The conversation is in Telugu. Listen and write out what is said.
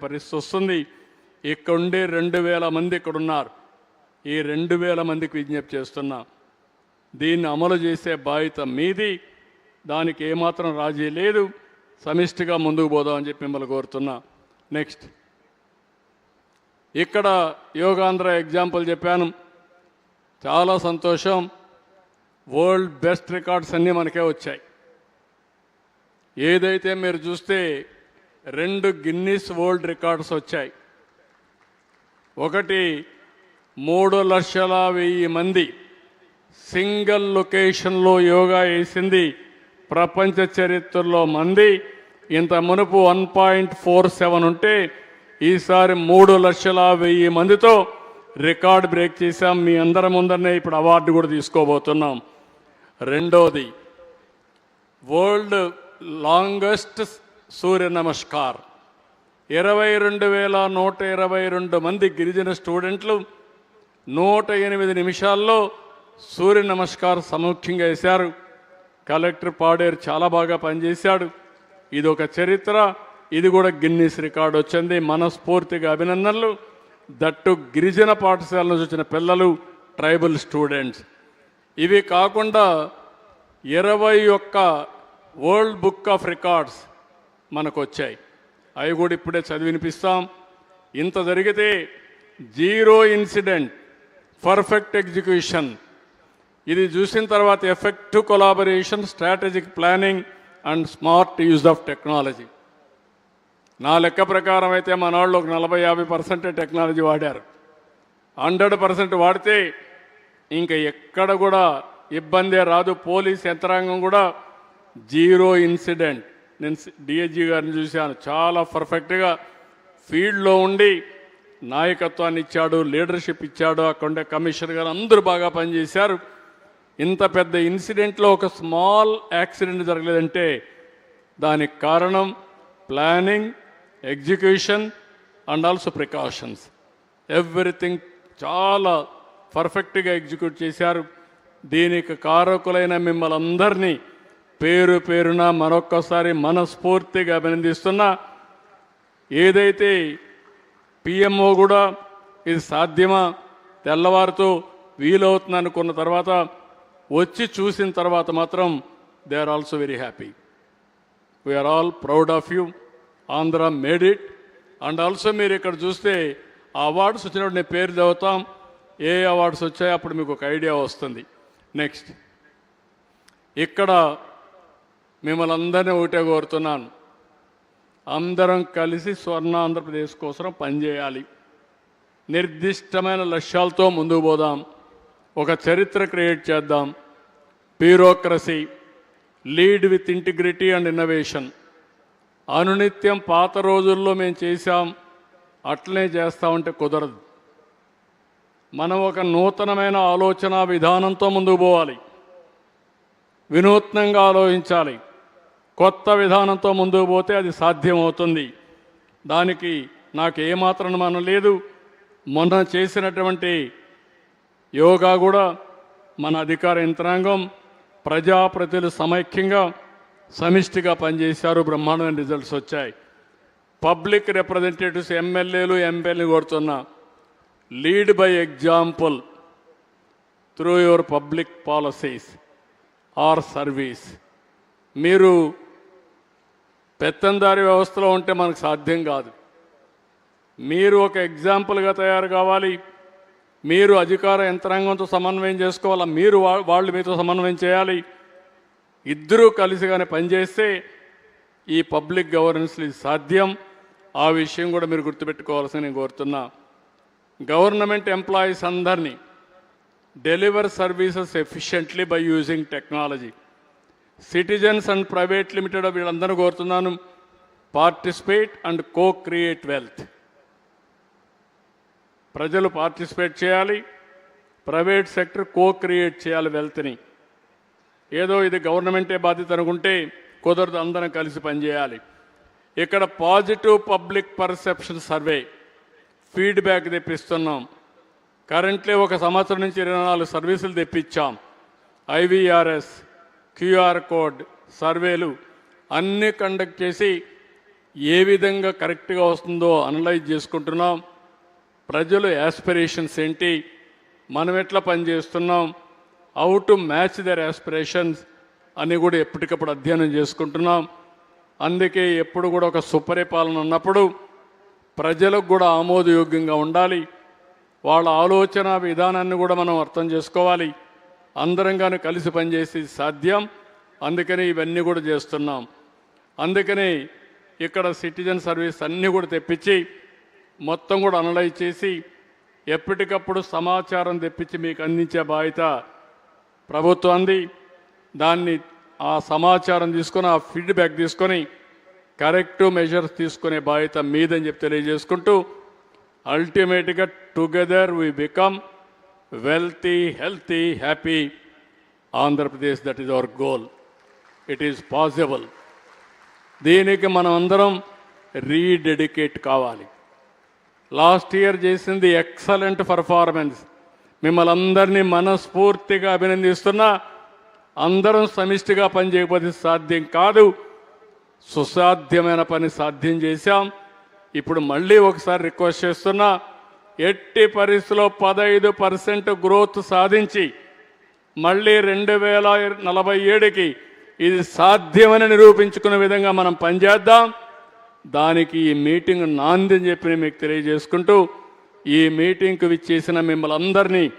పరిస్థితి వస్తుంది. ఇక్కడుండే 2000 మంది ఇక్కడున్నారు. ఈ 2000 మందికి విజ్ఞప్తి చేస్తున్నా, దీన్ని అమలు చేసే బాధ్యత మీది. దానికి ఏమాత్రం రాజీ లేదు. సమిష్టిగా ముందుకు పోదామని చెప్పి మిమ్మల్ని కోరుతున్నా. నెక్స్ట్, ఇక్కడ యోగాంధ్ర ఎగ్జాంపుల్ చెప్పాను. చాలా సంతోషం. వరల్డ్ బెస్ట్ రికార్డ్స్ అన్నీ మనకే వచ్చాయి. ఏదైతే మీరు చూస్తే 2 గిన్నిస్ వరల్డ్ రికార్డ్స్ వచ్చాయి. ఒకటి 3,01,000 మంది సింగిల్ లొకేషన్లో యోగా వేసింది ప్రపంచ చరిత్రలో మంది. ఇంత మునుపు 1.47 ఉంటే ఈసారి 3,01,000 మందితో రికార్డ్ బ్రేక్ చేశాం. మీ అందరి ముందరనే ఇప్పుడు అవార్డు కూడా తీసుకోబోతున్నాం. రెండోది, వరల్డ్ లాంగెస్ట్ సూర్య నమస్కార్ 22,122 మంది గిరిజన స్టూడెంట్లు 108 నిమిషాల్లో సూర్య నమస్కార్ సముఖ్యంగా వేశారు. కలెక్టర్ పాడేరు చాలా బాగా పనిచేశాడు. ఇది ఒక చరిత్ర. ఇది కూడా గిన్నిస్ రికార్డు వచ్చింది. మనస్ఫూర్తిగా అభినందనలు. దట్టు గిరిజన పాఠశాల నుంచి వచ్చిన పిల్లలు, ట్రైబల్ స్టూడెంట్స్. ఇవి కాకుండా 21 వరల్డ్ బుక్ ఆఫ్ రికార్డ్స్ మనకు వచ్చాయి. అవి కూడా ఇప్పుడే చదివి వినిపిస్తాం. ఇంత జరిగితే 0 ఇన్సిడెంట్, పర్ఫెక్ట్ ఎగ్జిక్యూషన్. ఇది చూసిన తర్వాత effective collaboration, strategic planning and smart use of technology. నా లెక్క ప్రకారం అయితే మన వాళ్ళు ఒక 40-50% టెక్నాలజీ వాడారు. 100% వాడితే ఇంకా ఎక్కడ కూడా ఇబ్బందే రాదు. పోలీస్ యంత్రాంగం కూడా 0 ఇన్సిడెంట్. నేను డిఐజీ గారిని చూశాను. చాలా పర్ఫెక్ట్గా ఫీల్డ్లో ఉండి నాయకత్వాన్ని ఇచ్చాడు, లీడర్షిప్ ఇచ్చాడు. అక్కడ కమిషనర్ గారు అందరూ బాగా పనిచేశారు. ఇంత పెద్ద ఇన్సిడెంట్లో ఒక స్మాల్ యాక్సిడెంట్ జరగలేదంటే దానికి కారణం planning, execution and also precautions. Everything చాలా పర్ఫెక్ట్గా ఎగ్జిక్యూట్ చేశారు. దీనికి కారకులైన మిమ్మల్ని అందరినీ పేరు పేరున మరొక్కసారి మనస్ఫూర్తిగా అభినందిస్తున్నా. ఏదైతే పిఎంఓ కూడా ఇది సాధ్యమా, తెల్లవారుతో వీలవుతుంది అనుకున్న తర్వాత వచ్చి చూసిన తర్వాత మాత్రం they are also very happy. We are all proud of you. Andhra made it. And also మీరు ఇక్కడ చూస్తే ఆ అవార్డ్స్ వచ్చినప్పుడు నేను పేరు చదువుతాం. ఏ అవార్డ్స్ వచ్చాయో అప్పుడు మీకు ఒక ఐడియా వస్తుంది. నెక్స్ట్, ఇక్కడ మిమ్మల్ని అందరినీ ఒకటే కోరుతున్నాను, అందరం కలిసి స్వర్ణ ఆంధ్రప్రదేశ్ కోసం పనిచేయాలి. నిర్దిష్టమైన లక్ష్యాలతో ముందుకు పోదాం. ఒక చరిత్ర క్రియేట్ చేద్దాం. Bureaucracy, lead with integrity and innovation. అనునిత్యం పాత రోజుల్లో మేము చేశాం అట్లనే చేస్తామంటే కుదరదు. మనం ఒక నూతనమైన ఆలోచన విధానంతో ముందుకు పోవాలి. వినూత్నంగా ఆలోచించాలి. కొత్త విధానంతో ముందుకు పోతే అది సాధ్యమవుతుంది. దానికి నాకు ఏమాత్రం అనుమానం లేదు. మొన్న చేసినటువంటి యోగా కూడా మన అధికార యంత్రాంగం, ప్రజాప్రతినిధులు సమైక్యంగా సమిష్టిగా పనిచేశారు. బ్రహ్మాండమైన రిజల్ట్స్ వచ్చాయి. పబ్లిక్ రిప్రజెంటేటివ్స్, ఎమ్మెల్యేలు, ఎంపీలు కోరుతున్నా, lead by example through your public policies or service. మీరు పెత్తందారి వ్యవస్థలో ఉంటే మనకు సాధ్యం కాదు. మీరు ఒక ఎగ్జాంపుల్గా తయారు కావాలి. మీరు అధికార యంత్రాంగంతో సమన్వయం చేసుకోవాలా, మీరు వాళ్ళు మీతో సమన్వయం చేయాలి. ఇద్దరూ కలిసిగానే పనిచేస్తే ఈ పబ్లిక్ గవర్నెన్స్లో సాధ్యం. ఆ విషయం కూడా మీరు గుర్తుపెట్టుకోవాల్సింది నేను కోరుతున్నా. గవర్నమెంట్ ఎంప్లాయీస్ అందరినీ deliver services efficiently by using technology. Citizens and private limited వీళ్ళందరూ కోరుతున్నాను, participate and co create wealth. ప్రజలు పార్టిసిపేట్ చేయాలి, ప్రైవేట్ సెక్టర్ కో క్రియేట్ చేయాలి వెల్త్ని. ఏదో ఇది గవర్నమెంటే బాధ్యత అనుకుంటే కుదరదు, అందరం కలిసి పనిచేయాలి. ఇక్కడ positive public perception survey feedback తెప్పిస్తున్నాం. కరెంట్లీ ఒక సంవత్సరం నుంచి 24 సర్వీసులు తెప్పించాం. ఐవీఆర్ఎస్, క్యూఆర్ కోడ్ సర్వేలు అన్నీ కండక్ట్ చేసి ఏ విధంగా కరెక్ట్గా వస్తుందో అనలైజ్ చేసుకుంటున్నాం. ప్రజలు యాస్పిరేషన్స్ ఏంటి, మనం ఎట్లా పనిచేస్తున్నాం, how to match their aspirations అని కూడా ఎప్పటికప్పుడు అధ్యయనం చేసుకుంటున్నాం. అందుకే ఎప్పుడు కూడా ఒక సుపరిపాలన ఉన్నప్పుడు ప్రజలకు కూడా ఆమోదయోగ్యంగా ఉండాలి. వాళ్ళ ఆలోచన విధానాన్ని కూడా మనం అర్థం చేసుకోవాలి. అందరంగానే కలిసి పనిచేసి సాధ్యం. అందుకని ఇవన్నీ కూడా చేస్తున్నాం. అందుకని ఇక్కడ సిటిజన్ సర్వీస్ అన్నీ కూడా తెప్పించి మొత్తం కూడా అనలైజ్ చేసి ఎప్పటికప్పుడు సమాచారం తెప్పించి మీకు అందించే బాధ్యత ప్రభుత్వాన్ని. దాన్ని ఆ సమాచారం తీసుకొని ఆ ఫీడ్బ్యాక్ తీసుకొని కరెక్టివ్ మెజర్స్ తీసుకునే బాధ్యత మీదని చెప్పి తెలియజేసుకుంటూ అల్టిమేట్గా together we become wealthy, healthy, happy Andhra Pradesh. That is our goal. It is possible. దీనికి మనం అందరం రీడెడికేట్ కావాలి. లాస్ట్ ఇయర్ చేసింది ఎక్సలెంట్ పర్ఫార్మెన్స్. మిమ్మల్ని అందరినీ మనస్ఫూర్తిగా అభినందిస్తున్నా. అందరం సమిష్టిగా పనిచేయకపోతే సాధ్యం కాదు. సుసాధ్యమైన పని సాధ్యం చేశాం. ఇప్పుడు మళ్ళీ ఒకసారి రిక్వెస్ట్ చేస్తున్నా, ఎట్టి పరిస్థితిలో 15% గ్రోత్ సాధించి మళ్ళీ 2047కి ఇది సాధ్యమని నిరూపించుకునే విధంగా మనం పనిచేద్దాం. దానికి ఈ మీటింగ్ నాంది అని చెప్పి మీకు తెలియజేసుకుంటూ ఈ మీటింగ్కు విచ్చేసిన మిమ్మల్ని అందరినీ